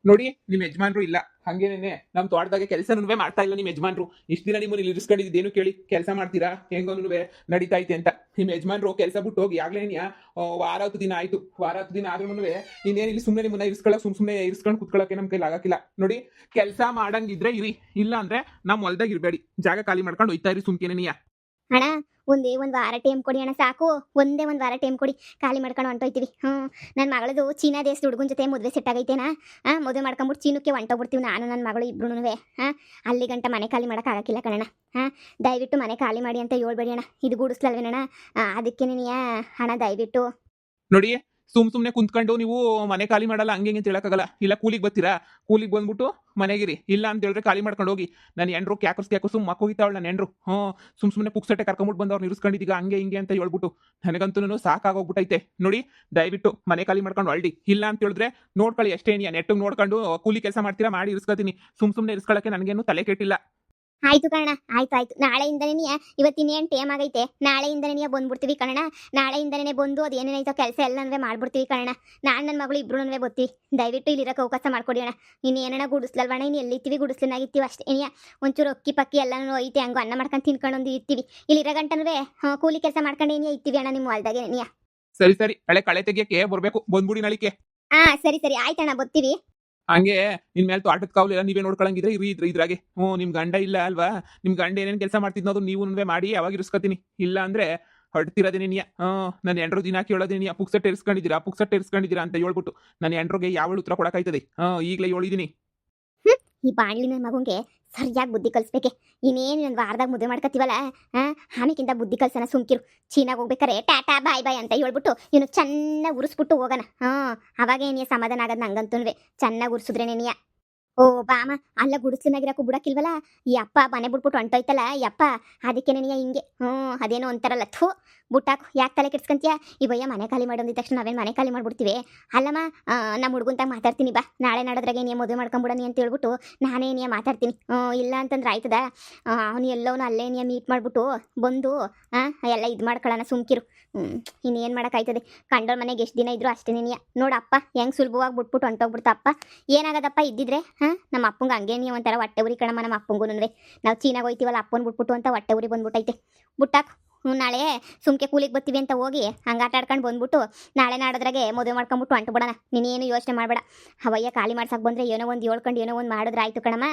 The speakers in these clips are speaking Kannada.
ನೋಡಿ ನಿಮ್ ಯಜಮಾನ್ರು ಇಲ್ಲ ಹಂಗೇನೆ ನಮ್ ತೋಟದಾಗೆ ಕೆಲಸನೂ ಮಾಡ್ತಾ ಇಲ್ಲ ನಿಮ್ ಯಜಮಾನ್ರು. ಇಷ್ಟ ದಿನ ನಿಮ್ಮನ್ನ ಇಲ್ಲಿ ಇರಿಸ್ಕೊಂಡಿದ್ದೇನು ಕೇಳಿ ಕೆಲಸ ಮಾಡ್ತೀರಾ ಹೆಂಗನು ನಡೀತಾ ಐತೆ ಅಂತ. ನಿಮ್ ಯಜಮಾನ್ರು ಕೆಲಸ ಬಿಟ್ಟು ಹೋಗಿ ಆಗ್ಲೇನಿಯ ವಾರ 10 ದಿನ ಆಯ್ತು. ವಾರ 10 ದಿನ ಆದ್ರೂ ನೀನೇನು ಇಲ್ಲಿ ಸುಮ್ಮನೆ ನಿಮ್ಮನ್ನ ಇರಿಸ್ಕೊಳ್ಳೋಕೆ ಸುಮ್ಮನೆ ಇರಿಸ್ಕೊಂಡು ಕುತ್ಕೊಳ್ಳೋಕೆ ನಮ್ ಕೈಲಿ ಆಗಕ್ಕಿಲ್ಲ. ನೋಡಿ ಕೆಲಸ ಮಾಡಂಗಿದ್ರೆ ಇರಿ, ಇಲ್ಲ ಅಂದ್ರೆ ನಮ್ ಹೊಲ್ದಾಗ ಇರಬೇಡಿ, ಜಾಗ ಖಾಲಿ ಮಾಡ್ಕೊಂಡು ಹೋಯ್ತಾ ಇರಿ ಸುಮ್ಕೆನೆ ನೀಯ. ಅಣ್ಣ ಒಂದ್ ವಾರ ಟೈಮ್ ಕೊಡಿ ಅಣ್ಣ, ಸಾಕು. ಒಂದ್ ವಾರ ಟೈಮ್ ಕೊಡಿ, ಖಾಲಿ ಮಾಡ್ಕೊಂಡು ಹೊಂಟೋಯ್ತೀವಿ. ನನ್ನ ಮಗಳದು ಚೀನಾ ದೇಶದ ಹುಡುಗನ ಜೊತೆ ಮದುವೆ ಸೆಟ್ ಆಗೈತೇನಾ? ಮದುವೆ ಮಾಡ್ಕೊಂಬಿಟ್ಟು ಚೀನಕ್ಕೆ ಹೊಂಟೋಗ್ಬಿಡ್ತೀವಿ ನಾನು ನನ್ನ ಮಗಳು ಇಬ್ರುನುವೆ. ಅಲ್ಲಿ ಗಂಟ ಮನೆ ಖಾಲಿ ಮಾಡೋಕ್ಕಾಗಕ್ಕಿಲ್ಲ ಕಣಣ್ಣ. ದಯವಿಟ್ಟು ಮನೆ ಖಾಲಿ ಮಾಡಿ ಅಂತ ಹೇಳ್ಬೇಡಿ ಅಣ್ಣ, ಇದು ಗೂಡಿಸ್ಲಲ್ವೇನಣ್ಣ? ಅದಕ್ಕೆ ನೀನಿಯ ಹಣ ದಯವಿಟ್ಟು. ನೋಡಿ ಸುಮ್ನೆ ಕುಂತ್ಕೊಂಡು ನೀವು ಮನೆ ಖಾಲಿ ಮಾಡಲ್ಲ ಹಂಗೆ ಅಂತ ಹೇಳಕ್ಕಾಗಲ್ಲ. ಇಲ್ಲ ಕೂಲಿಗೆ ಬರ್ತೀರಾ, ಕೂಲಿಗೆ ಬಂದ್ಬಿಟ್ಟು ಮನೆಗಿರಿ, ಇಲ್ಲ ಅಂತ ಹೇಳಿದ್ರೆ ಖಾಲಿ ಮಾಡ್ಕೊಂಡು ಹೋಗಿ. ನನ್ನ ಎಂಡ್ರು ಕ್ಯಾಕರ್ಸು ಮಕ್ಕೋಗಿತ್ತಾವಳು ನನ್ನ ಎಂಡ್ರು. ಸುಮ್ಮನೆ ಪುಕ್ಸಟ್ಟೆ ಕರ್ಕೊಂಬಿಟ್ಟು ಬಂದವ್ರು ನಿಲ್ಸ್ಕೊಂಡಿದ್ದೀಗ ಹಂಗೆ ಹಿಂಗೆ ಅಂತ ಹೇಳ್ಬಿಟ್ಟು ನನಗಂತೂ ಸಾಕಾಗೋಗ್ಬಿಟ್ಟೈತೆ. ನೋಡಿ ದಯವಿಟ್ಟು ಮನೆ ಖಾಲಿ ಮಾಡ್ಕೊಂಡು ಹೊಳ್ಳಿ, ಇಲ್ಲ ಅಂತ ಹೇಳಿದ್ರೆ ನೋಡ್ಕೊಳ್ಳಿ ಅಷ್ಟೇ. ನೆಟ್ಟಿಗೆ ನೋಡ್ಕೊಂಡು ಕೂಲಿ ಕೆಲಸ ಮಾಡ್ತೀರಾ ಮಾಡಿ ಇರಿಸ್ಕೊತೀನಿ. ಸುಮ್ಮನೆ ಇರಿಸ್ಕೊಳ್ಳೋಕೆ ನನಗೇನು ತಲೆ ಕೆಟ್ಟಿಲ್ಲ. ಆಯ್ತು ಕಣ, ಆಯ್ತು ನಾಳೆಯಿಂದನೇ ಇವತ್ತಿನೇನು ಟೇಮ್ ಆಗೈತೆ, ನಾಳೆಯಿಂದನೇ ಬಂದ್ಬಿಡ್ತೀವಿ ಕಣ. ನಾಳೆಯಿಂದನೇ ಬಂದು ಅದು ಏನೇನೈತೋ ಕೆಲಸ ಎಲ್ಲ ಮಾಡ್ಬಿಡ್ತೀವಿ ಕಣ. ನಾನು ನನ್ನ ಮಗಳು ಇಬ್ರು ಬರ್ತೀವಿ. ದಯವಿಟ್ಟು ಇಲ್ಲಿರೋಕೆ ಅವಕಾಶ ಮಾಡ್ಕೊಡಿ ಅಣ್ಣ. ಇನ್ನೇನ ಗುಡಿಸ್ಲಲ್ವಣ್ಣ, ಇನ್ನು ಎಲ್ಲಿರ್ತೀವಿ ಗುಡಿಸ್ಲನಾಗಿರ್ತೀವಿ ಅಷ್ಟೇ. ಒಂಚೂರು ಅಕ್ಕಿ ಪಕ್ಕಿ ಎಲ್ಲನೂ ಐತೆ, ಹಂಗು ಅನ್ನ ಮಾಡ್ಕೊಂಡು ತಿನ್ಕೊಂಡು ಇರ್ತೀವಿ. ಇಲ್ಲಿರೋ ಗಂಟನೂ ಕೂಲಿ ಕೆಲಸ ಮಾಡ್ಕೊಂಡು ಇರ್ತೀವಿ ಅಣ್ಣ ನಿಮ್ಮ ಹೊಲ್ದಾಗೆ. ಸರಿ ಹಳೆ ಕಳೆ ತೆಗಿಯಕ್ಕೆ ಬರ್ಬೇಕು, ಬಂದ್ಬಿಡಿ ನಾಳಿಕೆ. ಸರಿ ಆಯ್ತಣ್ಣ, ಬರ್ತೀವಿ. ಹಂಗೆ ನಿನ್ ಮೇಲೆ ತೋಟದ ಕಾವಲು ಎಲ್ಲ ನೀವೇ ನೋಡ್ಕೊಳಂಗಿದ್ರೆ ಇದ್ರಾಗೆ. ನಿಮ್ ಗಂಡ ಇಲ್ಲ ಅಲ್ವಾ? ನಿಮ್ ಗಂಡ ಏನೇನ್ ಕೆಲಸ ಮಾಡ್ತಿದ್ನೋ ಅದು ನೀವು ಮಾಡಿ ಅವಾಗ ಇರಿಸ್ಕೊತೀನಿ. ಇಲ್ಲ ಅಂದ್ರೆ ಹೊರಡ್ತಿರೋದೇನೆ ನೀಯ. ನನ್ನ ಎಂಡ್ರು ದಿನ ಕೇಳೋದೇ ನೀಯ, ಪುಕ್ಸಟ್ಟೆ ಇರಿಸ್ಕೊಂಡಿದ್ದೀರಾ ಅಂತ ಹೇಳ್ಬಿಟ್ಟು ನನ್ನ ಎಂಡ್ರಿಗೆ ಯಾವ ಉತ್ತರ ಕೊಡಕಾಯ್ತದೆ? ಈಗಲೇ ಹೇಳಿದೀನಿ. ಈ ಬಾಣ್ಲಿ ನನ್ನ ಮಗುಂಗೆ ಸರಿಯಾಗಿ ಬುದ್ಧಿ ಕಲಿಸ್ಬೇಕೆ. ಇನ್ನೇನು ಒಂದು ವಾರದಾಗ ಮದುವೆ ಮಾಡ್ಕೊತೀವಲ್ಲ, ಆಮೇಕಿಂತ ಬುದ್ಧಿ ಕಲ್ಸನ. ಸುಮ್ಕಿರು. ಚೀನಾಗ ಹೋಗ್ಬೇಕಾರೆ ಟಾಟಾ ಬಾಯ್ ಬಾಯ್ ಅಂತ ಹೇಳ್ಬಿಟ್ಟು ಇವನು ಚೆನ್ನಾಗಿ ಉರಿಸ್ಬಿಟ್ಟು ಹೋಗೋಣ. ಅವಾಗ ಏನಿಯ ಸಮಾಧಾನ ಆಗೋದು ನಂಗಂತೂ. ಚೆನ್ನಾಗಿ ಉರಿಸಿದ್ರೇನೇನಿಯ. ಓ ಬಾಮ, ಅಲ್ಲ ಗುಡಿಸ್ಲಿನಾಗಿರಕ್ಕೂ ಬಿಡಕ್ಕಿಲ್ವಲ್ಲ ಈ ಅಪ್ಪ. ಮನೆ ಬಿಟ್ಬಿಟ್ಟು ಹೊಂಟೋಯ್ತಲ್ಲ ಈ ಅಪ್ಪ, ಅದಕ್ಕೆ ನನಗೆ ಹಿಂಗೆ. ಅದೇನೋ ಒಂಥರಲ್ಲ, ಥೂ ಬುಟ್ಟಾಕು. ಯಾಕೆ ತಲೆ ಕೆಡ್ಸ್ಕೊಂತೀಯ? ಇವಯ್ಯ ಮನೆ ಖಾಲಿ ಮಾಡೋದಿದ ತಕ್ಷಣ ನಾವೇನು ಮನೆ ಖಾಲಿ ಮಾಡ್ಬಿಡ್ತೀವಿ? ಅಲ್ಲಮ್ಮ, ನಮ್ಮ ಹುಡುಗಂತಾಗ ಮಾತಾಡ್ತೀನಿ ಬಾ. ನಾಳೆ ನಾಡೋದ್ರಾಗೆ ನೀ ಮದುವೆ ಮಾಡ್ಕೊಂಬಿಡನಿ ಅಂತ ಹೇಳ್ಬಿಟ್ಟು ನಾನೇ ನೀ ಮಾತಾಡ್ತೀನಿ. ಇಲ್ಲ ಅಂತಂದ್ರೆ ಆಯ್ತದ. ಅವನು ಎಲ್ಲವನು ಅಲ್ಲೇ ನೀ ಮೀಟ್ ಮಾಡಿಬಿಟ್ಟು ಬಂದು ಎಲ್ಲ ಇದು ಮಾಡ್ಕೊಳ್ಳೋಣ. ಸುಮ್ಕಿರು. ಇನ್ನೇನು ಮಾಡೋಕ್ಕಾಯ್ತದೆ? ಕಂಡೋರ್ ಮನೆಗೆ ಎಷ್ಟು ದಿನ ಇದ್ರು ಅಷ್ಟೇ ನೀ. ನೋಡಪ್ಪ ಹೆಂಗೆ ಸುಲಭವಾಗಿ ಬಿಟ್ಬಿಟ್ಟು ಹೊಂಟೋಗ್ಬಿಡ್ತಪ್ಪ. ಏನಾಗದಪ್ಪ ಇದ್ದಿದ್ರೆ ನಮ್ಮ ಅಪ್ಪಂಗೆ ಹಂಗೆ ನೀವು ಒಂಥರ ಹೊಟ್ಟೆ ಉರಿ ಕಣಮ್ಮ. ನಮ್ಮ ಅಪ್ಪಂಗೂ ನಾವು ಚೀನಾಗ ಹೋಯ್ತೀವಲ್ಲ ಅಪ್ಪನ ಬಿಟ್ಬಿಟ್ಟು ಅಂತ ಹೊಟ್ಟೆ ಉರಿ ಬಂದ್ಬಿಟ್ಟೈತೆ. ಬುಟ್ಟಾಕು. ನಾಳೆ ಸುಮ್ಕೆ ಕೂಲಿಗೆ ಬರ್ತೀವಿ ಅಂತ ಹೋಗಿ ಹಂಗೆ ಆಟ ಆಡ್ಕೊಂಡು ಬಂದ್ಬಿಟ್ಟು ನಾಳೆ ನಾಡೋದ್ರಾಗೆ ಮದುವೆ ಮಾಡ್ಕೊಂಬಿಟ್ಟು ಹೊಂಟು ಬಿಡೋಣ. ನೀನೇನು ಯೋಚನೆ ಮಾಡಬೇಡ. ಅವಯ್ಯ ಖಾಲಿ ಮಾಡ್ಸಕ್ಕೆ ಬಂದರೆ ಏನೋ ಒಂದು ಹೇಳ್ಕೊಂಡು ಏನೋ ಒಂದು ಮಾಡಿದ್ರೆ ಆಯ್ತು ಕಣಮ್ಮ.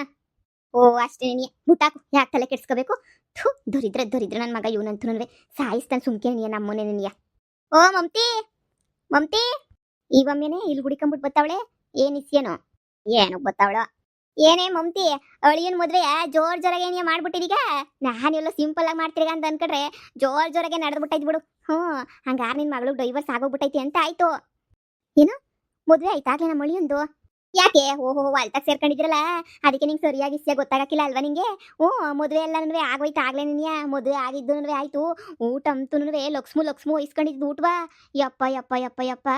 ಓ ಅಷ್ಟೇ ನೀ. ಬುಟ್ಟಾಕು. ಯಾಕೆ ತಲೆ ಕೆಡ್ಸ್ಕೋಬೇಕು? ಥೂ ದೊರಿದ್ರೆ ನನ್ನ ಮಗ ಇವನಂತೂ ಸಾಯಿಸ್ತಾನೆ. ಸುಮ್ಕೆ ನೀ ನಮ್ಮನೆ ನೀಯ. ಓ ಮಮ್ತಿ ಈ ಒಮ್ಮೆನೆ ಇಲ್ಲಿ ಹುಡಿಕೊಂಬಿಟ್ಟು ಬತ್ತಾವಳೆ. ಏನು ಇಸ್ಯೇನೋ ಏನು ಬತ್ತಾವಳ? ಏನೇ ಮಮ್ತಿ, ಅಳಿಯನ್ ಮದ್ವೆ ಜೋರಾಗೆ ಏನೇ ಮಾಡ್ಬಿಟ್ಟಿದೀಗ. ನಾನೆಲ್ಲ ಸಿಂಪಲ್ ಆಗಿ ಮಾಡ್ತೀರಿಗ ಅಂತ ಅನ್ಕೊಂಡ್ರೆ ಜೋರಾಗೆ ನಡೆದ್ಬಿಟ್ಟೈತಿ ಬಿಡು. ಹಂಗಾರ ನಿನ್ ಮಗಳು ಡೈವರ್ಸ್ ಆಗೋಗ್ಬಿಟ್ಟೈತಿ ಅಂತ ಆಯ್ತು. ಏನು ಮದ್ವೆ ಆಯ್ತಾಗ್ಲೇ ನಮ್ಮ ಅಳಿಯಂದು? ಯಾಕೆ? ಓಹೋ ಅಲ್ತಾಗ ಸೇರ್ಕೊಂಡಿದ್ರಲ್ಲ ಅದಕ್ಕೆ ನಿಂಗೆ ಸರಿಯಾಗಿ ಇಸ್ಯ ಗೊತ್ತಾಗಕ್ಕಿಲ್ಲ ಅಲ್ವಾ ನಿಂಗೆ? ಮದುವೆ ಎಲ್ಲನೂ ಆಗೋಯ್ತು ಆಗ್ಲೇ ನಿನ್ಯ. ಮದುವೆ ಆಗಿದ್ದು ಆಯ್ತು. ಊಟ ಅಂತೂ ಲಕ್ಷ್ಮು ಇಸ್ಕೊಂಡಿದ್ದು ಊಟವಾ. ಯಪ್ಪ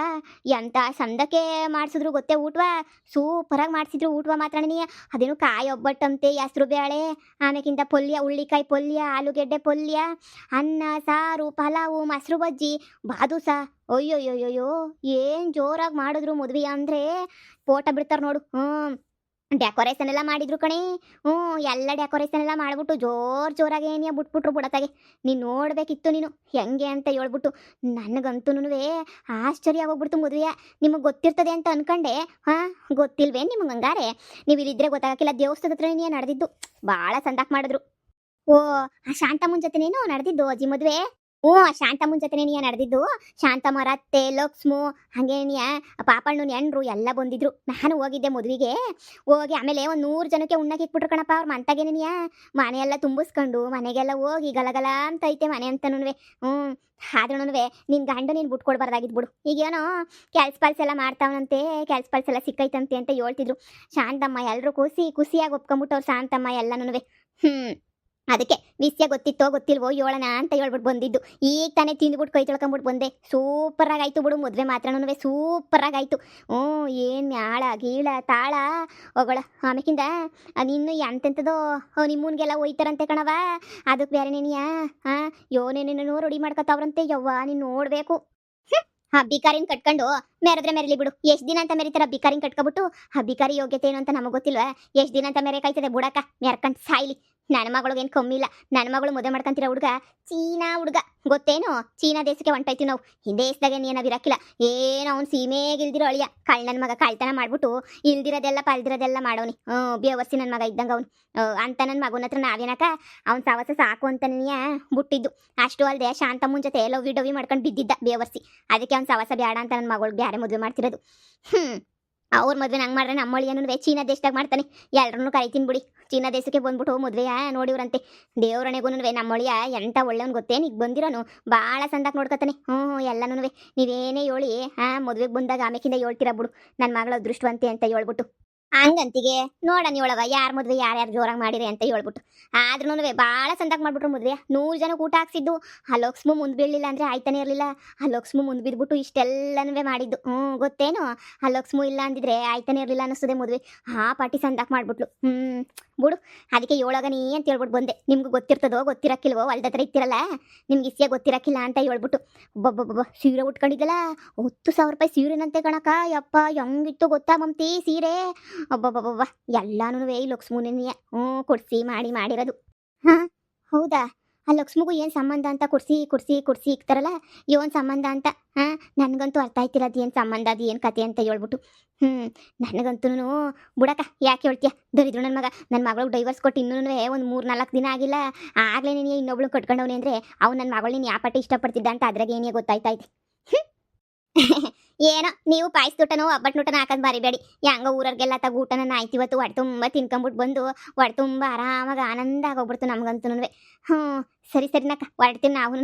ಎಂತ ಸಂದಕ್ಕೆ ಮಾಡಿಸಿದ್ರು ಗೊತ್ತೇ ಊಟವಾ. ಸೂಪರಾಗಿ ಮಾಡಿಸಿದ್ರು ಊಟವಾ ಮಾತ್ರ ನೀ. ಅದೇನು ಕಾಯಿ ಒಬ್ಬಟ್ಟಂತೆ, ಹೆಸ್ರು ಬೇಳೆ, ಆಮೇಕಿಂತ ಪಲ್ಯ, ಉಳ್ಳಿಕಾಯಿ ಪಲ್ಯ, ಆಲೂಗೆಡ್ಡೆ ಪಲ್ಯ, ಅನ್ನ ಸಾರು, ಪಲಾವು, ಮೊಸರು ಬಜ್ಜಿ, ಬಾದುಸ. ಅಯ್ಯೋಯ್ಯೋಯ್ಯೋ ಏನು ಜೋರಾಗಿ ಮಾಡಿದ್ರು ಮದುವೆ ಅಂದರೆ. ಫೋಟೋ ಬಿಡ್ತಾರೆ ನೋಡು. ಡೆಕೋರೇಷನ್ ಎಲ್ಲ ಮಾಡಿದ್ರು ಕಣೆ. ಎಲ್ಲ ಡೆಕೋರೇಷನ್ ಎಲ್ಲ ಮಾಡ್ಬಿಟ್ಟು ಜೋರಾಗಿ ಏನಿಯ ಬಿಟ್ಬಿಟ್ರು ಬುಡತಾಗೆ. ನೀನು ನೋಡ್ಬೇಕಿತ್ತು ನೀನು ಹೆಂಗೆ ಅಂತ ಹೇಳ್ಬಿಟ್ಟು. ನನಗಂತೂ ಆಶ್ಚರ್ಯ ಆಗೋಗ್ಬಿಡ್ತು ಮದುವೆ. ನಿಮಗೆ ಗೊತ್ತಿರ್ತದೆ ಅಂತ ಅನ್ಕೊಂಡೆ. ಗೊತ್ತಿಲ್ವೇ ನಿಮ್ಗೆ? ಹಂಗಾರೆ ನೀವು ಇಲ್ಲಿದ್ರೆ ಗೊತ್ತಾಗಕ್ಕಿಲ್ಲ. ದೇವಸ್ಥಾನದ ಹತ್ರ ನೀನು ನಡೆದಿದ್ದು ಭಾಳ ಸಂದಾಕ್ ಮಾಡಿದ್ರು. ಓ ಆ ಶಾಂತಮ್ಮನ ಜೊತೆ ನೀನು ನಡೆದಿದ್ದು ಅಜ್ಜಿ ಮದುವೆ? ಶಾಂತಮ್ಮನ ಜೊತೆನೇ ನೀ ನಡೆದಿದ್ದು. ಶಾಂತಮ್ಮ ಅತ್ತೆ, ಲಕ್ಷ್ಮು, ಹಾಗೆ ನೀ ಪಾಪಣ್ಣನ ಎಂಡ್ರು ಎಲ್ಲ ಬಂದಿದ್ರು. ನಾನು ಹೋಗಿದ್ದೆ ಮದುವೆಗೆ. ಹೋಗಿ ಆಮೇಲೆ ಒಂದು 100 ಜನಕ್ಕೆ ಉಣ್ಣಕ್ಕೆ ಇಕ್ಬಿಟ್ರು ಕಣಪ್ಪ ಅವ್ರ ಮಂತಾಗೇನೆ ನೀ. ಮನೆಯೆಲ್ಲ ತುಂಬಿಸ್ಕೊಂಡು ಮನೆಗೆಲ್ಲ ಹೋಗಿ ಗಲಗಲ ಅಂತ ಐತೆ ಮನೆ ಅಂತನೂ. ಆದ್ರೂ ನಿನ್ನ ಗಂಡು ನೀನು ಬಿಟ್ಕೊಡ್ಬಾರ್ದಾಗಿದ್ದು ಬಿಡು. ಈಗೇನೋ ಕೆಲ್ಸ ಎಲ್ಲ ಮಾಡ್ತಾವನಂತೆ, ಕೆಲ್ಸ ಎಲ್ಲ ಸಿಕ್ಕೈತಂತೆ ಅಂತ ಹೇಳ್ತಿದ್ರು. ಶಾಂತಮ್ಮ ಎಲ್ಲರೂ ಖುಷಿಯಾಗಿ ಒಪ್ಕೊಂಬಿಟ್ಟು ಅವ್ರು ಶಾಂತಮ್ಮ ಎಲ್ಲನೂ. ಅದಕ್ಕೆ ವಿಷಯ ಗೊತ್ತಿತ್ತೋ ಗೊತ್ತಿಲ್ವೋ ಹೇಳೋಣ ಅಂತ ಹೇಳ್ಬಿಟ್ಟು ಬಂದಿದ್ದು. ಈಗ ತಾನೇ ತಿಂದ್ಬಿಟ್ಟು ಕೈ ತೊಳ್ಕೊಂಬಿಟ್ಟು ಬಂದೆ. ಸೂಪರಾಗಿ ಆಯಿತು ಬಿಡು ಮದುವೆ ಮಾತ್ರನೂ ಸೂಪರಾಗಿ ಆಯಿತು. ಏನು ಮ್ಯಾಳ ಗೀಳ ತಾಳ ಹೋಗೋಳ. ಆಮೇಕಿಂದ ನಿನ್ನು ಎಂತೆಂಥದೋ ನಿಮ್ಮನ್ಗೆಲ್ಲ ಒಯ್ತಾರಂತೆ ಕಣವ. ಅದಕ್ಕೆ ಬೇರೆ ನೀನಿಯಾ ಯೋನೇನೇನೋ ರೆಡಿ ಮಾಡ್ಕೊತಾವ್ರಂತೆ. ಯವ್ವ ನೀನು ನೋಡಬೇಕು. ಬಿಕಾರಿನ ಕಟ್ಕೊಂಡು ಮೆರೆದ್ರೆ ಮೆರಲಿ ಬಿಡು. ಎಷ್ಟ್ ದಿನ ಅಂತ ಮೆರಿತಾರ ಬಿಕಾರಿನ ಕಟ್ಕೊಬಿಟ್ಟು? ಬಿಕಾರಿ ಯೋಗ್ಯತೆ ಏನು ಅಂತ ನಮಗ್ ಗೊತ್ತಿಲ್ವಾ? ಎಷ್ಟ್ ದಿನ ಅಂತ ಮೆರೆಕಾಯ್ತದೆ ಬುಡಕ, ಮೆರ್ಕಂಡ್ ಸಾಯ್ಲಿ. ನನ್ನ ಮಗಳಿಗೇನು ಕಮ್ಮಿ ಇಲ್ಲ. ನನ್ನ ಮಗಳು ಮದುವೆ ಮಾಡ್ಕೊಂತಿರೋ ಹುಡುಗ ಚೀನಾ ಹುಡುಗ, ಗೊತ್ತೇನು? ಚೀನಾ ದೇಶಕ್ಕೆ ಹೊಂಟೈತಿ ನಾವು. ಈ ದೇಶದಾಗ ಏನಾವ್ ಇರಕ್ಕಿಲ್ಲ. ಏನೋ ಅವ್ನು ಸೀಮೆಗಿಲ್ದಿರೋ ಅಳಿಯ, ನನ್ನ ಮಗ ಕಳ್ತನ ಮಾಡ್ಬಿಟ್ಟು ಇಲ್ದಿರೋದೆಲ್ಲ ಪಲ್ದಿರೋದೆಲ್ಲ ಮಾಡೋನಿ. ಬೇವರ್ಸಿ ನನ್ನ ಮಗ ಇದ್ದಂಗ ಅವ್ನು. ಅಂತ ನನ್ನ ಮಗನ ಹತ್ರ ನಾವೇನಕ ಅವ್ನ ಸವಸ ಸಾಕು ಅಂತನೇ ಬಿಟ್ಟಿದ್ದು. ಅಷ್ಟು ಅಲ್ಲದೆ ಶಾಂತಮ್ಮನ ಜೊತೆ ಲವ್ ಡವಿ ಮಾಡ್ಕೊಂಡು ಬಿದ್ದಿದ್ದ ಬೇವರ್ಸಿ. ಅದಕ್ಕೆ ಅವ್ನ ಸವಸ ಬೇಡ ಅಂತ ನನ್ನ ಮಗಳು ಬ್ಯಾರೆ ಮದುವೆ ಮಾಡ್ತಿರೋದು. ಅವ್ರ ಮದುವೆ ನಂಗೆ ಮಾಡ್ರೆ ನಮ್ಮ ಅಳಿಯನೂ ಚೀನಾ ದೇಶದಾಗ ಮಾಡ್ತಾನೆ. ಎಲ್ರನ್ನೂ ಕರಿತೀನಿ ಬಿಡಿ. ಚೀನಾ ದೇಶಕ್ಕೆ ಬಂದ್ಬಿಟ್ಟು ಮದುವೆಯ ನೋಡಿವ್ರಂತೆ. ದೇವ್ರಣೆಗೂ ನಮ್ಮ ಅಳಿಯ ಎಂತ ಒಳ್ಳೆವ್ನು ಗೊತ್ತೇನು? ಈಗ ಬಂದಿರೋನು ಭಾಳ ಸಂದಾಕ್ ನೋಡ್ಕೊತಾನೆ. ಎಲ್ಲನೂ ನೀವೇನೇ ಹೇಳಿ ಮದುವೆಗೆ ಬಂದಾಗ ಆಮೇಕಿಂದ ಹೇಳ್ತೀರ ಬಿಡು ನನ್ನ ಮಗಳ ಅದೃಷ್ಟವಂತೆ ಅಂತ ಹೇಳ್ಬಿಟ್ಟು. ಹಂಗಂತಿಗೆ ನೋಡಣ ಒಳಗ ಯಾರ ಮದುವೆ ಯಾರ್ಯಾರು ಜೋರಾಗಿ ಮಾಡಿರಿ ಅಂತ ಹೇಳ್ಬಿಟ್ಟು. ಆದ್ರೂ ಭಾಳ ಸಂದಾಕ್ ಮಾಡ್ಬಿಟ್ರು ಮದುವೆ. 100 ಜನಕ್ಕೆ ಊಟ ಹಾಕ್ಸಿದ್ದು. ಆ ಲಕ್ಷ್ಮು ಮುಂದೆ ಬೀಳಲಿಲ್ಲ ಅಂದರೆ ಆಯ್ತಾನೆ ಇರಲಿಲ್ಲ. ಆ ಲಕ್ಷ್ಮು ಮುಂದೆ ಬಿದ್ಬಿಟ್ಟು ಇಷ್ಟೆಲ್ಲನೂ ಮಾಡಿದ್ದು. ಗೊತ್ತೇನು? ಆ ಲಕ್ಷ್ಮು ಇಲ್ಲ ಅಂದಿದ್ರೆ ಆಯ್ತಾನೆ ಇರಲಿಲ್ಲ ಅನ್ನಿಸ್ತದೆ ಮದುವೆ. ಪಾಟಿ ಸಂದಾಕ್ ಮಾಡ್ಬಿಟ್ಲು. ಬಿಡು, ಅದಕ್ಕೆ ಏಳಗನಿ ಅಂತ ಹೇಳ್ಬಿಟ್ಟು ಬಂದೆ. ನಿಮ್ಗೆ ಗೊತ್ತಿರ್ತದೋ ಗೊತ್ತಿರಕ್ಕಿಲ್ವೋ, ಹೊಲ್ದ ಹತ್ರ ಇತ್ತಿರಲ್ಲ, ನಿಮ್ಗೆ ಇಸ್ಯ ಗೊತ್ತಿರಕ್ಕಿಲ್ಲ ಅಂತ ಹೇಳ್ಬಿಟ್ಟು. ಒಬ್ಬೊಬ್ಬೊಬ್ಬ ಸೀರೆ ಉಟ್ಕೊಂಡಿದ್ದಲ್ಲ, 10,000 ರೂಪಾಯಿ ಸೀರೆನಂತೆ ಕಣಕ. ಯಪ್ಪ ಹೆಂಗಿತ್ತು ಗೊತ್ತಾ ಮಮ್ತಿ ಸೀರೆ? ಒಬ್ಬೊಬ್ಬೊಬ್ಬ ಎಲ್ಲಾನು ಈ ಲಕ್ಷ್ಮೂನೇ ಕೊಡ್ಸಿ ಮಾಡಿರೋದು. ಹೌದಾ? ಆ ಲಕ್ಷ್ಮಗೂ ಏನು ಸಂಬಂಧ ಅಂತ ಕುಡ್ಸಿ ಇಕ್ತಾರಲ್ಲ, ಏನು ಸಂಬಂಧ ಅಂತ ನನಗಂತೂ ಅರ್ಥ ಆಯ್ತಿಲ್ಲ. ಅದು ಏನು ಸಂಬಂಧ, ಅದು ಏನು ಕತೆ ಅಂತ ಹೇಳ್ಬಿಟ್ಟು. ನನಗಂತೂ ಬುಡಕ ಯಾಕೆ ಹೇಳ್ತೀಯ? ದರಿದ್ರು ನನ್ನ ಮಗ. ನನ್ನ ಮಗಳಿಗೆ ಡೈವರ್ಸ್ ಕೊಟ್ಟು ಇನ್ನೂ ಒಂದು 3-4 ದಿನ ಆಗಿಲ್ಲ. ಆಗಲೇ ನೀನು ಇನ್ನೊಬ್ಳು ಕಟ್ಕೊಂಡವನಿ ಅಂದರೆ ಅವ್ನು ನನ್ನ ಮಗಳು ನೀನು ಯಾವ ಪಟ್ಟಿ ಇಷ್ಟಪಡ್ತಿದ್ದ ಅಂತ ಅದ್ರಾಗ ಏನೇ ಗೊತ್ತಾಯ್ತಾಯ್ತು. ಏನೋ ನೀವು ಪಾಯಿಸ್ತೂಟನೋ ಒಬ್ಬಟ್ಟು ಹಾಕೋದು ಬಾರಿಬೇಡಿ. ಹೆಂಗ ಊರರ್ಗೆಲ್ಲ ತಗ ಊಟನ ಆಯ್ತಿವತ್ತು ಹೊಟ್ಟೆ ತುಂಬ ತಿನ್ಕೊಂಬಿಟ್ಟು ಬಂದು ಹೊಟ್ಟೆ ತುಂಬ ಆರಾಮಾಗಿ ಆನಂದ ಆಗೋಗ್ಬಿಡ್ತು ನಮ್ಗಂತೂ. ಸರಿ ನಕ್ಕ ಹೊರಡ್ತೀವಿ ನಾವು.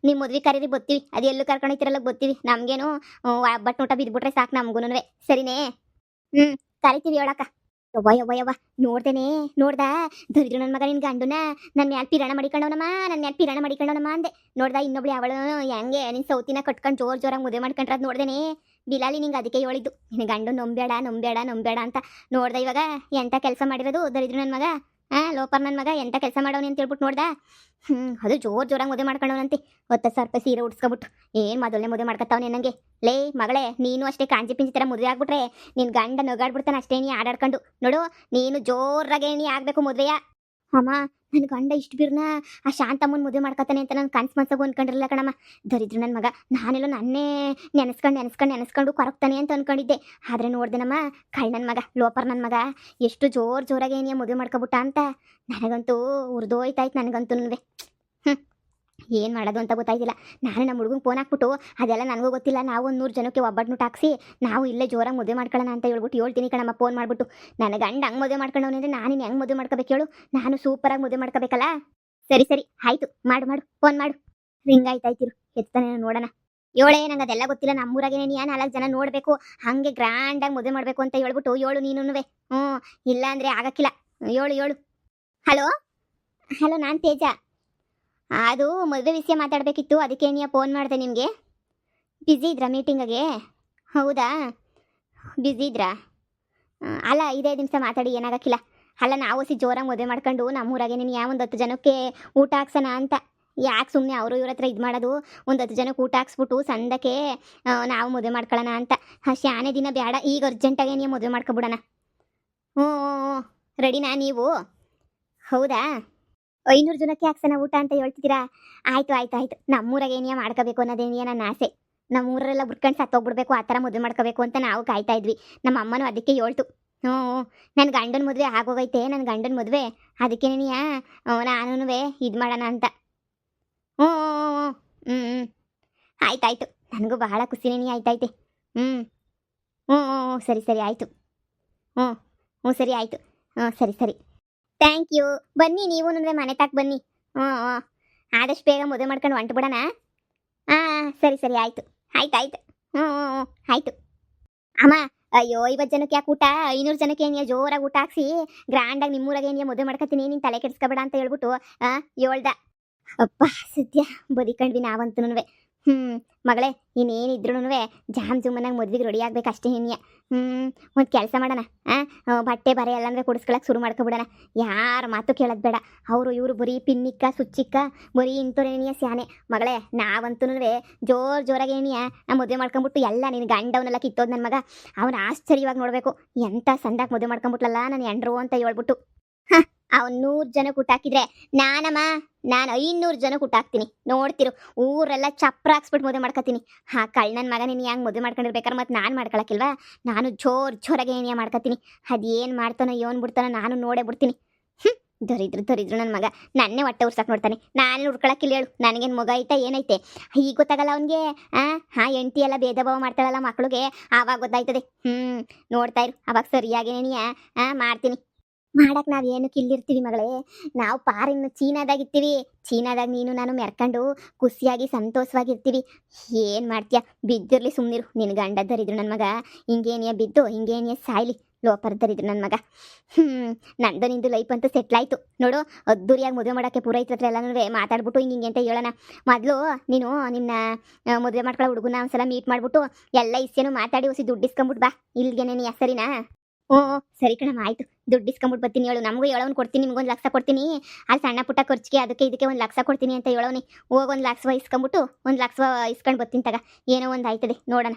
ನೀವು ಮದ್ವೆ ಕರೀರಿ ಬರ್ತೀವಿ. ಅದು ಎಲ್ಲೂ ಕರ್ಕೊಂಡೈತಿರಲ್ಲ ಬರ್ತೀವಿ. ನಮಗೇನು ಒಬ್ಬಟ್ಟು ಊಟ ಬಿದ್ಬಿಟ್ರೆ ಸಾಕು ನಮಗೂ. ಸರಿನೇ? ಕರಿತೀವಿ ಹೇಳಕ್ಕ. ಯವ್ವ ನೋಡ್ದ ದರಿದ್ರು ನನ್ನ ಮಗ ನಿನ್ ಗಂಡುನ ನನ್ನ ಮ್ಯಾಲ್ ಪಿರಾಣ ಮಾಡಿಕೊಂಡವನಮ್ಮ ಅಂದೆ. ನೋಡ್ದ ಇನ್ನೊಬ್ಳು ಅವಳು ಹೆಂಗೆ ನಿನ್ ಸೌತಿನ ಕಟ್ಕೊಂಡು ಜೋರಾಗಿ ಮದುವೆ ಮಾಡ್ಕೊಂಡ್ರದ್ ನೋಡ್ದೇನೆ. ಬಿಲಾಲಿ ನಿಂಗೆ ಅದಕ್ಕೆ ಹೇಳಿದ್ದು, ನಿನ್ನ ಗಂಡು ನಂಬೇಡ ಅಂತ. ನೋಡ್ದ ಇವಾಗ ಎಂತ ಕೆಲಸ ಮಾಡಿರೋದು ದರಿದ್ರು ನನ್ನ ಮಗ. ಲೋಪರ್ ನನ್ನ ಮಗ ಎಂತ ಕೆಲಸ ಮಾಡೋನಿ ಅಂತ ಹೇಳ್ಬಿಟ್ಟು ನೋಡ್ದ. ಅದು ಜೋರಾಗಿ ಮದುವೆ ಮಾಡ್ಕೊಂಡವನಂತೆ. 10,000 ರೂಪಾಯಿ ಸೀರೆ ಉಡ್ಸ್ಕೊಬಿಟ್ಟು ಏನು ಮೊದಲನೇ ಮದುವೆ ಮಾಡ್ಕೊತಾವನೆ ನನಗೆ. ಲೇ ಮಗಳೇ, ನೀನು ಅಷ್ಟೇ ಕಾಂಜಿ ಪಿಂಜಿ ಥರ ಮದುವೆ ಆಗ್ಬಿಟ್ರೆ ನಿನ್ನ ಗಂಡ ನಗಾಡ್ಬಿಡ್ತಾನೆ ಅಷ್ಟೇ. ನೀ ಆಡಾಡ್ಕೊಂಡು ನೋಡು, ನೀನು ಜೋರಾಗೆ ನೀ ಆಗಬೇಕು ಮದುವೆಯ. ಅಮ್ಮ, ನನ್ನ ಗಂಡ ಇಷ್ಟು ಬಿರ್ನ ಆ ಶಾಂತಮ್ಮನ ಮದುವೆ ಮಾಡ್ಕೊತಾನೆ ಅಂತ ನಾನು ಕನ್ಸು ಅನ್ಕೊಂಡಿರಲಿಲ್ಲ ಕಣಮ್ಮ. ದರಿದ್ರು ನನ್ನ ಮಗ. ನಾನೆಲ್ಲೋ ನನ್ನೇ ನೆನೆಸ್ಕೊಂಡು ಕೊರಗ್ತಾನೆ ಅಂತ ಅನ್ಕೊಂಡಿದ್ದೆ. ಆದರೆ ನೋಡ್ದೇನಮ್ಮ, ನನ್ನ ಮಗ ಲೋಪರ್ ನನ್ನ ಮಗ ಎಷ್ಟು ಜೋರಾಗೆ ನೀ ಮದುವೆ ಮಾಡ್ಕೊಬಿಟ್ಟ ಅಂತ ನನಗಂತೂ ಉರ್ದೋಯ್ತಾಯ್ತು. ನನಗಂತೂ ಏನು ಮಾಡೋದು ಅಂತ ಗೊತ್ತಾಯ್ತಿಲ್ಲ. ನಾನು ನಮ್ಮ ಹುಡುಗಂಗೆ ಫೋನ್ ಹಾಕ್ಬಿಟ್ಟು ಅದೆಲ್ಲ ನನಗೂ ಗೊತ್ತಿಲ್ಲ, ನಾವು ಒಂದು 100 ಜನಕ್ಕೆ ಒಬ್ಬಟ್ಟು ಹಾಕ್ಸಿ ನಾವು ಇಲ್ಲೇ ಜೋರಾಗಿ ಮದುವೆ ಮಾಡ್ಕೊಳ್ಳೋಣ ಅಂತ ಹೇಳ್ತೀನಿ ಕಣಮ್ಮ. ಫೋನ್ ಮಾಡಿಬಿಟ್ಟು ನನ್ನ ಗಂಡ ಹಂಗೆ ಮದುವೆ ಮಾಡ್ಕೊಂಡವನೇ ಅಂದರೆ ನಾನು ಹೆಂಗೆ ಮದುವೆ ಮಾಡ್ಕೋಬೇಕು ಹೇಳು? ನಾನು ಸೂಪರಾಗಿ ಮದುವೆ ಮಾಡ್ಕೋಬೇಕಲ್ಲ. ಸರಿ ಆಯಿತು, ಮಾಡು ಫೋನ್ ಮಾಡು. ರಿಂಗ್ ಆಯ್ತಾಯ್ತಿರು, ಎತ್ತಾನೆ ನೋಡೋಣ. ನಂಗೆ ಅದೆಲ್ಲ ಗೊತ್ತಿಲ್ಲ. ನಮ್ಮೂರಾಗೇನೆ ನೀ 4 ಜನ ನೋಡಬೇಕು, ಹಾಗೆ ಗ್ರ್ಯಾಂಡಾಗಿ ಮದುವೆ ಮಾಡಬೇಕು ಅಂತ ಹೇಳ್ಬಿಟ್ಟು ಹೇಳು ನೀನುವೆ. ಇಲ್ಲ ಅಂದರೆ ಆಗಕ್ಕಿಲ್ಲ. ಹೇಳು. ಹಲೋ, ನಾನು ತೇಜ. ಅದು ಮದುವೆ ವಿಷಯ ಮಾತಾಡಬೇಕಿತ್ತು, ಅದಕ್ಕೆ ನೀ ಫೋನ್ ಮಾಡಿದೆ. ನಿಮಗೆ ಬ್ಯುಸಿ ಇದ್ರಾ ಮೀಟಿಂಗಿಗೆ? ಹೌದಾ, ಬ್ಯುಸಿ ಇದ್ರಾ? ಅಲ್ಲ 5 ನಿಮಿಷ ಮಾತಾಡಿ, ಏನಾಗಕ್ಕಿಲ್ಲ. ಅಲ್ಲ ನಾವು ಜೋರಾಗಿ ಮದುವೆ ಮಾಡ್ಕೊಂಡು ನಮ್ಮೂರಾಗೆ ನೀನು ಒಂದು 10 ಜನಕ್ಕೆ ಊಟ ಹಾಕ್ಸೋಣ ಅಂತ. ಯಾಕೆ ಸುಮ್ಮನೆ ಅವರು ಇವ್ರ ಹತ್ರ ಇದು ಮಾಡೋದು? ಒಂದು 10 ಜನಕ್ಕೆ ಊಟ ಹಾಕ್ಸ್ಬಿಟ್ಟು ಸಂದಕ್ಕೆ ನಾವು ಮದುವೆ ಮಾಡ್ಕೊಳ್ಳೋಣ ಅಂತ. ಶಾನೆ ದಿನ ಬೇಡ, ಈಗ ಅರ್ಜೆಂಟಾಗೆ ನೀವು ಮದುವೆ ಮಾಡ್ಕೊಬಿಡೋಣ. ರೆಡಿನಾ ನೀವು? ಹೌದಾ, 500 ಜನಕ್ಕೆ ಹಾಕ್ಸೋಣ ಊಟ ಅಂತ ಹೇಳ್ತಿದ್ದೀರಾ? ಆಯ್ತು. ನಮ್ಮೂರಾಗೆ ಏನಿಯ ಮಾಡ್ಕೋಬೇಕು ಅನ್ನೋದೇನಿಯ ನನ್ನ ಆಸೆ. ನಮ್ಮೂರೆಲ್ಲ ಬಿಟ್ಕೊಂಡು ಸತ್ತೋಗ್ಬಿಡ್ಬೇಕು, ಆ ಥರ ಮದುವೆ ಮಾಡ್ಕೋಬೇಕು ಅಂತ ನಾವು ಕಾಯ್ತಾ ಇದ್ವಿ. ನಮ್ಮ ಅಮ್ಮನೂ ಅದಕ್ಕೆ ಹೇಳ್ತು. ನನ್ನ ಗಂಡನ ಮದುವೆ ಆಗೋಗೈತೆ, ನನ್ನ ಗಂಡನ ಮದುವೆ. ಅದಕ್ಕೆ ನೀನಿಯ ನಾನು ಇದು ಮಾಡೋಣ ಅಂತ. ಆಯ್ತಾಯ್ತು. ನನಗೂ ಬಹಳ ಖುಷಿನೇ ಆಯ್ತೈತೆ. ಸರಿ ಆಯಿತು. ಸರಿ ಆಯಿತು. ಸರಿ ಥ್ಯಾಂಕ್ ಯು. ಬನ್ನಿ ನೀವು ಮನೆ ತಕ್ಕ ಬನ್ನಿ. ಆದಷ್ಟು ಬೇಗ ಮದುವೆ ಮಾಡ್ಕೊಂಡು ಹೊಂಟು ಬಿಡೋಣ. ಸರಿ ಆಯಿತು. ಆಯಿತು. ಅಮ್ಮ, ಅಯ್ಯೋ 50 ಜನಕ್ಕೆ ಯಾಕೆ ಊಟ? 500 ಜನಕ್ಕೆ ಏನಿಯ ಜೋರಾಗಿ ಊಟ ಹಾಕ್ಸಿ ಗ್ರ್ಯಾಂಡಾಗಿ ನಿಮ್ಮೂರಾಗೆ ಏನಿಯ ಮದುವೆ ಮಾಡ್ಕೊತೀನಿ, ನೀನು ತಲೆ ಕೆಡಿಸ್ಕೊಬೇಡ ಅಂತ ಹೇಳ್ಬಿಟ್ಟು ಹೇಳ್ದ. ಅಪ್ಪ ಸದ್ಯ ಬದಿಕಂಡ್ವಿ ನಾವಂತೂ. ಮಗಳೇ ಇನ್ನೇನಿದ್ರು ಜಾಮ್ ಜುಮ್ಮನಾಗ ಮದ್ವೆಗೆ ರೆಡಿ ಆಗ್ಬೇಕು ಅಷ್ಟೇ ಹಿನ್ಯ. ಒಂದು ಕೆಲಸ ಮಾಡೋಣ. ಬಟ್ಟೆ ಬರೆ ಎಲ್ಲಂದ್ರೆ ಕೊಡಿಸ್ಕೊಳಕ್ಕೆ ಶುರು ಮಾಡ್ಕೊಬಿಡೋಣ. ಯಾರ ಮಾತು ಕೇಳೋದು ಬೇಡ. ಅವರು ಇವರು ಬರೀ ಪಿನ್ನಿಕ್ಕ ಸುಚ್ಚಿಕ್ಕ ಬರೀ ಇಂಥವ್ರೇನಿಯ ಸ್ಯಾನೆ. ಮಗಳೇ ನಾವಂತೂ ಜೋರಾಗಿ ಏನಿಯ ಮದುವೆ ಮಾಡ್ಕೊಂಬಿಟ್ಟು ಎಲ್ಲ ನಿನ್ನ ಗಂಡವನ್ನೆಲ್ಲ ಕಿತ್ತೋದು ನನ್ನ ಮಗ. ಅವನು ಆಶ್ಚರ್ಯವಾಗಿ ನೋಡಬೇಕು. ಎಂಥ ಸಂದಾಗಿ ಮದುವೆ ಮಾಡ್ಕೊಂಬಿಟ್ಲಲ್ಲ ನನ್ನ ಎಂಡ್ರು ಅಂತ ಹೇಳ್ಬಿಟ್ಟು. ಅವ್ನು 100 ಜನ ಕುಟ್ಟಾಕಿದ್ರೆ ನಾನು 500 ಜನ ಕುಟ್ಟಾಕ್ತೀನಿ. ನೋಡ್ತಿರು, ಊರೆಲ್ಲ ಚಪ್ರ ಹಾಕ್ಸ್ಬಿಟ್ಟು ಮದುವೆ ಮಾಡ್ಕೊತೀನಿ. ನನ್ನ ಮಗ ನೀನು ಹೆಂಗೆ ಮದುವೆ ಮಾಡ್ಕೊಂಡಿರ್ಬೇಕಾರೆ ಮತ್ತು ನಾನು ಮಾಡ್ಕೊಳಕ್ಕಿಲ್ವಾ? ನಾನು ಜೋರಾಗೆ ಏನಿಯ ಮಾಡ್ಕೊತೀನಿ. ಅದೇನು ಮಾಡ್ತಾನೋ ಏನು ಬಿಡ್ತಾನೋ ನಾನು ನೋಡೇ ಬಿಡ್ತೀನಿ. ದರಿದ್ರು ನನ್ನ ಮಗ ನನ್ನೇ ಹೊಟ್ಟೆ ಉರ್ಸಕ್ಕೆ ನೋಡ್ತಾನೆ. ನಾನು ಉರ್ಕೊಳಕ್ಕಿಲ್ಲ ಹೇಳು. ನನಗೇನು ಮಗ ಐತೆ ಏನೈತೆ ಈಗ ಗೊತ್ತಾಗಲ್ಲ ಅವನಿಗೆ. ಹೆಂಡತಿ ಎಲ್ಲ ಭೇದ ಭಾವ ಮಾಡ್ತಾಳಲ್ಲ ಮಕ್ಳಿಗೆ, ಆವಾಗ ಗೊತ್ತಾಯ್ತದೆ. ನೋಡ್ತಾ ಇರು, ಅವಾಗ ಸರಿಯಾಗೇನಿಯ ಮಾಡ್ತೀನಿ. ಮಾಡಕ್ಕೆ ನಾವು ಏನಕ್ಕೆ ಇಲ್ಲಿರ್ತೀವಿ ಮಗಳೇ? ನಾವು ಪಾರಿನ ಚೀನಾದಾಗಿರ್ತೀವಿ. ಚೀನಾದಾಗ ನೀನು ನಾನು ಮೆರ್ಕೊಂಡು ಖುಷಿಯಾಗಿ ಸಂತೋಷವಾಗಿರ್ತೀವಿ. ಏನು ಮಾಡ್ತೀಯ? ಬಿದ್ದಿರಲಿ ಸುಮ್ಮನಿರು. ನಿನ್ನ ಗಂಡ ದರಿದ್ರು ನನ್ನ ಮಗ. ಹಿಂಗೇನಿಯ ಬಿದ್ದು ಹಿಂಗೇನಿಯ ಸಾಯ್ಲಿ. ಲೋಪರ್ ದರಿದ್ರು ನನ್ನ ಮಗ. ನಂದು ನಿಂದು ಲೈಫ್ ಅಂತೂ ಸೆಟ್ಲಾಯ್ತು ನೋಡು. ಅದ್ದೂರಿಯಾಗಿ ಮದುವೆ ಮಾಡೋಕ್ಕೆ ಪೂರೈತ್ರ ಹತ್ರ ಎಲ್ಲನೂ ಮಾತಾಡ್ಬಿಟ್ಟು ಹಿಂಗೆ ಅಂತ ಹೇಳೋಣ. ಮೊದಲು ನೀನು ನಿನ್ನ ಮದುವೆ ಮಾಡ್ಕೊಳ್ಳೋ ಹುಡುಗನ ಒಂದ್ಸಲ ಮೀಟ್ ಮಾಡಿಬಿಟ್ಟು ಎಲ್ಲ ಇಸ್ಸೇನು ಮಾತಾಡಿ ಹೊಸಿ ದುಡ್ಡು ಇಸ್ಕೊಂಬಿಟ್ಟು ಬಾ. ಇಲ್ಲಿಗೇನೆ ನೀ ಸರಿನಾ? ಓ ಸರಿ ಕಣಮ್ಮ, ಆಯಿತು. ದುಡ್ಡು ಇಸ್ಕೊಂಬಿಟ್ಟು ಬರ್ತೀನಿ ಹೇಳು. ನಮಗೂ ಹೇಳೋನು ಕೊಡ್ತೀನಿ, ನಿಮ್ಗೊಂದು 1 ಲಕ್ಷ ಕೊಡ್ತೀನಿ. ಅಲ್ಲಿ ಸಣ್ಣ ಪುಟ್ಟ ಖರ್ಚಿಗೆ ಅದಕ್ಕೆ ಇದಕ್ಕೆ 1 ಲಕ್ಷ ಕೊಡ್ತೀನಿ ಅಂತ ಹೇಳೋನಿ. ಹೋಗಿ 1 ಲಕ್ಷ ಇಸ್ಕೊಂಬಿಟ್ಟು 1 ಲಕ್ಷ ಇಸ್ಕೊಂಡು ಬರ್ತೀನಿ ತಗ. ಏನೋ ಒಂದು ಆಯ್ತದೆ ನೋಡೋಣ.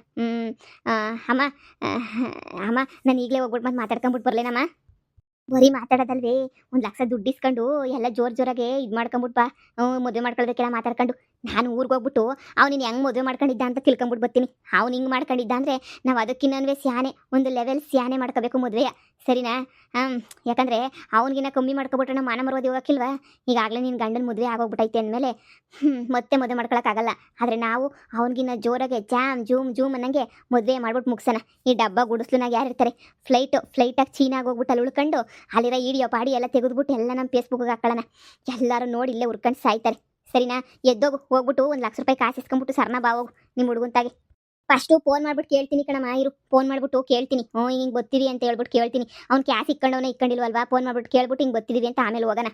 ಅಮ್ಮ ಅಮ್ಮ ನಾನು ಈಗಲೇ ಹೋಗ್ಬಿಟ್ಟು ಮತ್ತೆ ಮಾತಾಡ್ಕೊಂಬಿಟ್ಟು ಬರಲೇನಮ್ಮ? ಬರೀ ಮಾತಾಡೋದಲ್ವೇ, 1 ಲಕ್ಷ ದುಡ್ಡು ಇಸ್ಕೊಂಡು ಎಲ್ಲ ಜೋರಾಗೆ ಇದು ಮಾಡ್ಕೊಂಬಿಟ್ಟು ಬಾ. ಮದುವೆ ಮಾಡ್ಕೊಳ್ಬೇಕೆಲ್ಲ ಮಾತಾಡ್ಕೊಂಡು. ನಾನು ಊರಿಗೆ ಹೋಗ್ಬಿಟ್ಟು ಅವ್ನಿನ್ ಹೆಂಗೆ ಮದುವೆ ಮಾಡ್ಕೊಂಡಿದ್ದ ಅಂತ ತಿಳ್ಕೊಂಬಿಟ್ಟು ಬರ್ತೀನಿ. ಅವ್ನು ಹಿಂಗೆ ಮಾಡ್ಕೊಂಡಿದ್ದ ಅಂದರೆ ನಾವು ಅದಕ್ಕಿನ್ನವೇ ಸ್ಯಾನೆ, ಒಂದು ಲೆವೆಲ್ ಸ್ಯಾನೆ ಮಾಡ್ಕೋಬೇಕು ಮದುವೆಯ. ಸರಿನಾ? ಯಾಕಂದರೆ ಅವ್ನಿಗಿನ್ನ ಕಮ್ಮಿ ಮಾಡ್ಕೊಬಿಟ್ರೆ ನಾವು ಮಾನ ಮರ್ಯಾದೆ ಹೋಗಕ್ಕಿಲ್ವಾ? ಈಗಾಗಲೇ ನಿನ್ನ ಗಂಡನ ಮದುವೆ ಆಗೋಗ್ಬಿಟ್ಟೈತೆ ಅಂದಮೇಲೆ ಮತ್ತೆ ಮದುವೆ ಮಾಡ್ಕೊಳಕ್ಕಾಗಲ್ಲ. ಆದರೆ ನಾವು ಅವನಿಗಿನ್ನ ಜೋರಾಗೆ ಜೂಮ್ ಅನ್ನಂಗೆ ಮದುವೆ ಮಾಡ್ಬಿಟ್ಟು ಮುಗಿಸೋಣ. ಈ ಡಬ್ಬ ಗುಡಿಸ್ಲುನಾಗ ಯಾರು ಇರ್ತಾರೆ? ಫ್ಲೈಟಾಗಿ ಚೀನಾಗಿ ಹೋಗ್ಬಿಟ್ಟು ಅಲ್ಲಿ ಉಳ್ಕೊಂಡು ಅಲ್ಲಿರೋ ಈಡಿಯೋ ಪಾಡಿ ಎಲ್ಲ ತೆಗೆದ್ಬಿಟ್ಟು ಎಲ್ಲ ನಮ್ಮ ಫೇಸ್ಬುಕ್ಗೆ ಹಾಕೊಳ್ಳೋಣ. ಎಲ್ಲರೂ ನೋಡಿ ಇಲ್ಲೇ ಉರ್ಕೊಂಡು ಸಾಯ್ತಾರೆ. ಸರಿನಾ? ಎದ್ದೋಗು, ಹೋಗ್ಬಿಟ್ಟು 1 ಲಕ್ಷ ರೂಪಾಯಿ ಕಾಸು ಇಸ್ಕೊಂಬಿಟ್ಟು ಸರ್ನ ಬಾ ಹೋಗು ನಿಮ್ಮ ಹುಡುಗಂತಾಗೆ. ಫಸ್ಟು ಫೋನ್ ಮಾಡ್ಬಿಟ್ಟು ಕೇಳ್ತೀನಿ ಕಣಮ್ಮ. ಇರು, ಫೋನ್ ಮಾಡ್ಬಿಟ್ಟು ಕೇಳ್ತೀನಿ. ಹಿಂಗೆ ಬರ್ತೀವಿ ಅಂತ ಹೇಳ್ಬಿಟ್ಟು ಕೇಳ್ತೀನಿ. ಅವ್ನು ಕ್ಯಾಸ್ ಇಕ್ಕೊಂಡವನೇ ಇಕ್ಕೊಂಡಿಲ್ವಲ್ವಾ? ಫೋನ್ ಮಾಡ್ಬಿಟ್ಟು ಕೇಳ್ಬಿಟ್ಟು ಹಿಂಗೆ ಬರ್ತಿದೀವಿ ಅಂತ ಆಮೇಲೆ ಹೋಗೋಣ.